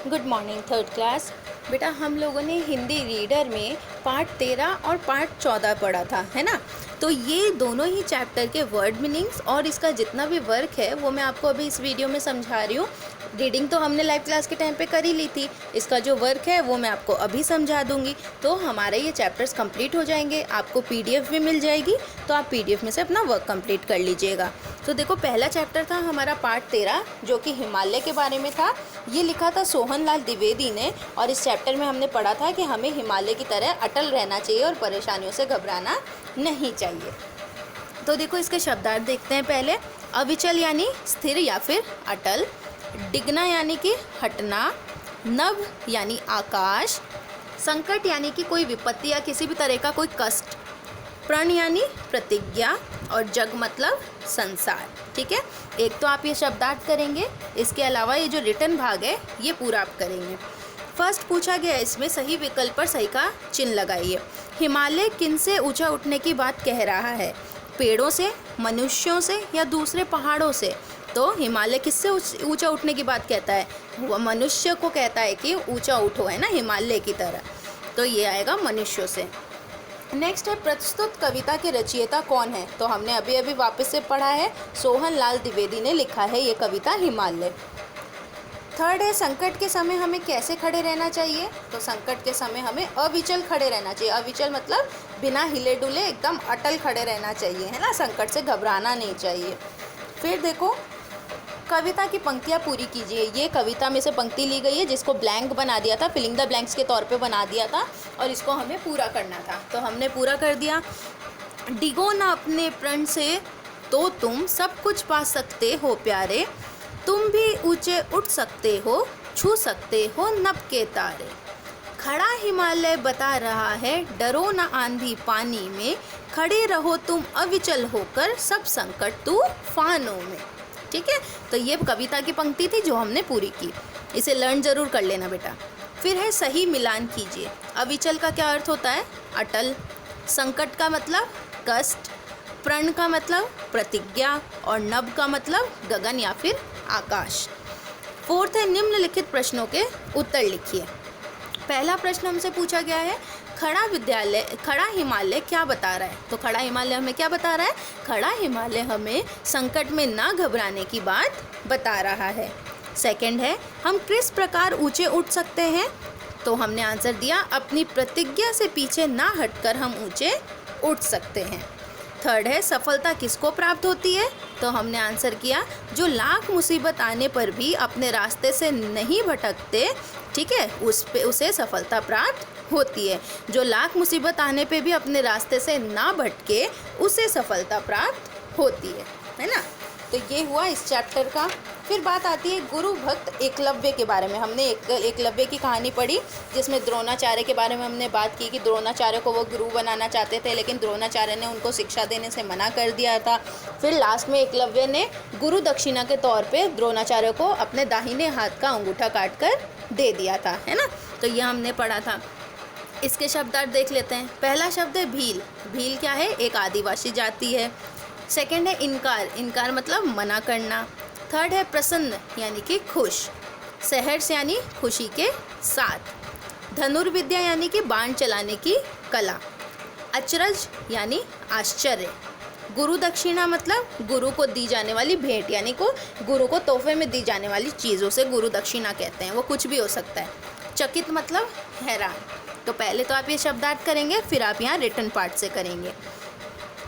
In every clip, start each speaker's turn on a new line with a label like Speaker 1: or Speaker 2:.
Speaker 1: Good morning third class. बेटा हम लोगों ने हिंदी रीडर में पार्ट 13 और पार्ट 14 पढ़ा था, है ना। तो ये दोनों ही चैप्टर के वर्ड मीनिंग्स और इसका जितना भी वर्क है वो मैं आपको अभी इस वीडियो में समझा रही हूँ। रीडिंग तो हमने लाइव क्लास के टाइम पे कर ही ली थी, इसका जो वर्क है वो मैं आपको अभी समझा दूंगी। तो हमारे ये चैप्टर्स कंप्लीट हो जाएंगे, आपको पीडीएफ भी मिल जाएगी, तो आप पीडीएफ में से अपना वर्क कंप्लीट कर लीजिएगा। तो देखो पहला चैप्टर था हमारा पार्ट 13 जो कि हिमालय के बारे में था। ये लिखा था सोहन लाल द्विवेदी ने और इस चैप्टर में हमने पढ़ा था कि हमें हिमालय की तरह अटल रहना चाहिए और परेशानियों से घबराना नहीं चाहिए। तो देखो इसके शब्दार्थ देखते हैं पहले। अविचल यानी स्थिर या फिर अटल, डिगना यानी कि हटना, नभ यानी आकाश, संकट यानी कि कोई विपत्ति या किसी भी तरह का कोई कष्ट, प्रण यानी प्रतिज्ञा और जग मतलब संसार। ठीक है, एक तो आप ये शब्दार्थ करेंगे, इसके अलावा ये जो रिटन भाग है ये पूरा आप करेंगे। फर्स्ट पूछा गया इसमें सही विकल्प पर सही का चिन्ह लगाइए। हिमालय किन से ऊंचा उठने की बात कह रहा है? पेड़ों से, मनुष्यों से या दूसरे पहाड़ों से? तो हिमालय किससे ऊंचा उठने की बात कहता है? वो मनुष्य को कहता है कि ऊंचा उठो, है ना, हिमालय की तरह। तो ये आएगा मनुष्यों से। नेक्स्ट है प्रस्तुत कविता के रचयिता कौन है? तो हमने अभी अभी वापस से पढ़ा है, सोहन लाल द्विवेदी ने लिखा है ये कविता हिमालय। थर्ड है संकट के समय हमें कैसे खड़े रहना चाहिए? तो संकट के समय हमें अविचल खड़े रहना चाहिए। अविचल मतलब बिना हिले डुले एकदम अटल खड़े रहना चाहिए, है ना, संकट से घबराना नहीं चाहिए। फिर देखो कविता की पंक्तियाँ पूरी कीजिए। ये कविता में से पंक्ति ली गई है जिसको ब्लैंक बना दिया था, फिलिंग द ब्लैंक्स के तौर पे बना दिया था और इसको हमें पूरा करना था, तो हमने पूरा कर दिया। डिगो ना अपने प्रण से तो तुम सब कुछ पा सकते हो प्यारे, तुम भी ऊंचे उठ सकते हो, छू सकते हो नभ के तारे। खड़ा हिमालय बता रहा है डरो न आंधी पानी में, खड़े रहो तुम अविचल होकर सब संकट तूफानों में। ठीक है, तो ये कविता की पंक्ति थी जो हमने पूरी की, इसे लर्न जरूर कर लेना बेटा। फिर है सही मिलान कीजिए। अविचल का क्या अर्थ होता है? अटल। संकट का मतलब कष्ट, प्रण का मतलब प्रतिज्ञा और नभ का मतलब गगन या फिर आकाश। फोर्थ है निम्नलिखित प्रश्नों के उत्तर लिखिए। पहला प्रश्न हमसे पूछा गया है खड़ा हिमालय क्या बता रहा है? तो खड़ा हिमालय हमें क्या बता रहा है? खड़ा हिमालय हमें संकट में ना घबराने की बात बता रहा है। सेकंड है हम किस प्रकार ऊंचे उठ सकते हैं? तो हमने आंसर दिया अपनी प्रतिज्ञा से पीछे ना हटकर हम ऊंचे उठ सकते हैं। थर्ड है सफलता किसको प्राप्त होती है? तो हमने आंसर किया जो लाख मुसीबत आने पर भी अपने रास्ते से नहीं भटकते, ठीक है, उसे सफलता प्राप्त होती है। जो लाख मुसीबत आने पे भी अपने रास्ते से ना भटके उसे सफलता प्राप्त होती है ना। तो ये हुआ इस चैप्टर का। फिर बात आती है गुरु भक्त एकलव्य के बारे में। हमने एकलव्य की कहानी पढ़ी जिसमें द्रोणाचार्य के बारे में हमने बात की कि द्रोणाचार्य को वो गुरु बनाना चाहते थे लेकिन द्रोणाचार्य ने उनको शिक्षा देने से मना कर दिया था। फिर लास्ट में एकलव्य ने गुरु दक्षिणा के तौर पे द्रोणाचार्य को अपने दाहिने हाथ का अंगूठा काट कर दे दिया था, है ना। तो यह हमने पढ़ा था। इसके शब्दार्थ देख लेते हैं। पहला शब्द है भील। भील क्या है? एक आदिवासी जाति है। सेकंड है इनकार। इनकार मतलब मना करना। थर्ड है प्रसन्न यानी कि खुश। सहर्ष यानी खुशी के साथ। धनुर्विद्या यानी कि बाण चलाने की कला। अचरज यानी आश्चर्य। गुरु दक्षिणा मतलब गुरु को दी जाने वाली भेंट, यानी को गुरु को तोहफे में दी जाने वाली चीज़ों से गुरु दक्षिणा कहते हैं, वो कुछ भी हो सकता है। चकित मतलब हैरान। तो पहले तो आप ये शब्दार्थ करेंगे, फिर आप यहाँ रिटन पार्ट से करेंगे।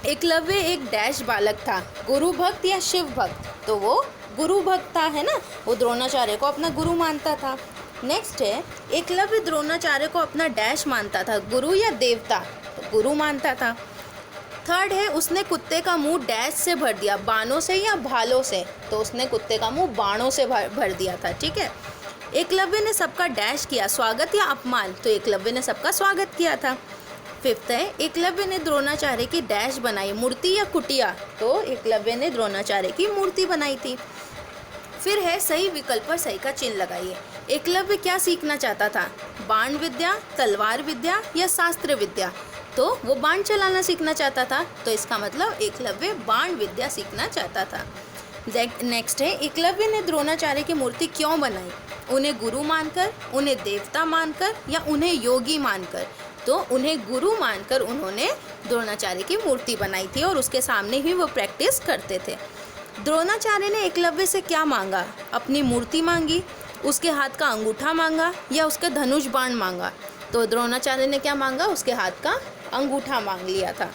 Speaker 1: एकलव्य एक डैश बालक था, गुरु भक्त या शिव भक्त? तो वो गुरु भक्त था, है ना, वो द्रोणाचार्य को अपना गुरु मानता था। नेक्स्ट है एकलव्य द्रोणाचार्य को अपना डैश मानता था, गुरु या देवता? तो गुरु मानता था। थर्ड है उसने कुत्ते का मुंह डैश से भर दिया, बाणों से या भालों से? तो उसने कुत्ते का मुंह बाणों से भर दिया था। ठीक है। एकलव्य ने सबका डैश किया, स्वागत या अपमान? तो एकलव्य ने सबका स्वागत किया था। फिफ्थ है एकलव्य ने द्रोणाचार्य की डैश बनाई, मूर्ति या कुटिया? तो एकलव्य ने द्रोणाचार्य की मूर्ति बनाई थी। फिर है सही विकल्प पर सही का चिन्ह लगाइए। एकलव्य क्या सीखना चाहता था? बाण विद्या, तलवार विद्या या शास्त्र विद्या? तो वो बाण चलाना सीखना चाहता था, तो इसका मतलब एकलव्य बाण विद्या सीखना चाहता था। नेक्स्ट है, एकलव्य ने द्रोणाचार्य की मूर्ति क्यों बनाई? उन्हें गुरु मानकर, उन्हें देवता मानकर या उन्हें योगी मानकर? तो उन्हें गुरु मानकर उन्होंने द्रोणाचार्य की मूर्ति बनाई थी और उसके सामने ही वो प्रैक्टिस करते थे। द्रोणाचार्य ने एकलव्य से क्या मांगा? अपनी मूर्ति मांगी, उसके हाथ का अंगूठा मांगा या उसका धनुष बाण मांगा? तो द्रोणाचार्य ने क्या मांगा? उसके हाथ का अंगूठा मांग लिया था।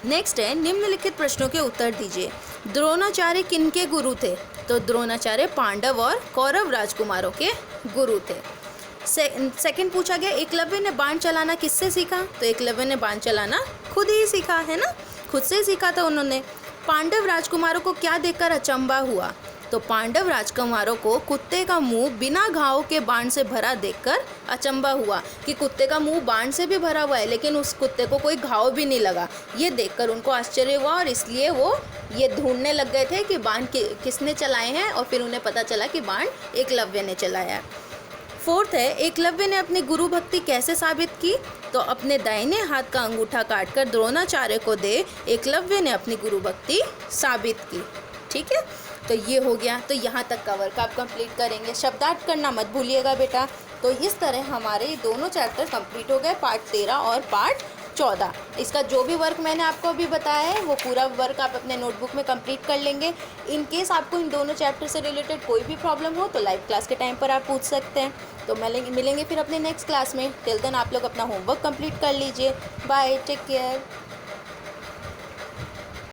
Speaker 1: नेक्स्ट है, निम्नलिखित प्रश्नों के उत्तर दीजिए। द्रोणाचार्य किनके गुरु थे? तो द्रोणाचार्य पांडव और कौरव राजकुमारों के गुरु थे। सेकंड पूछा गया, एकलव्य ने बाण चलाना किससे सीखा? तो एकलव्य ने बाण चलाना खुद ही सीखा है ना, खुद से सीखा था उन्होंने। पांडव राजकुमारों को क्या देखकर अचंभा हुआ? तो पांडव राजकुमारों को कुत्ते का मुंह बिना घाव के बाण से भरा देखकर अचंभा हुआ कि कुत्ते का मुंह बाण से भी भरा हुआ है लेकिन उस कुत्ते को कोई घाव भी नहीं लगा। ये देखकर उनको आश्चर्य हुआ और इसलिए वो ये ढूंढने लग गए थे कि बाण किसने चलाए हैं, और फिर उन्हें पता चला कि बाण एकलव्य ने चलाया है। फोर्थ है, एकलव्य ने अपनी गुरु भक्ति कैसे साबित की? तो अपने दाहिने हाथ का अंगूठा काटकर द्रोणाचार्य को दे एकलव्य ने अपनी गुरु भक्ति साबित की। ठीक है, तो ये हो गया। तो यहाँ तक का वर्क आप कंप्लीट करेंगे, शब्दार्थ करना मत भूलिएगा बेटा। तो इस तरह हमारे दोनों चैप्टर कंप्लीट हो गए, पार्ट 13 और पार्ट 14। इसका जो भी वर्क मैंने आपको अभी बताया है वो पूरा वर्क आप अपने नोटबुक में कंप्लीट कर लेंगे। इन केस आपको इन दोनों चैप्टर से रिलेटेड कोई भी प्रॉब्लम हो तो लाइव क्लास के टाइम पर आप पूछ सकते हैं। तो मिलेंगे फिर अपने नेक्स्ट क्लास में। टिल देन आप लोग अपना होमवर्क कंप्लीट कर लीजिए। Bye, take care.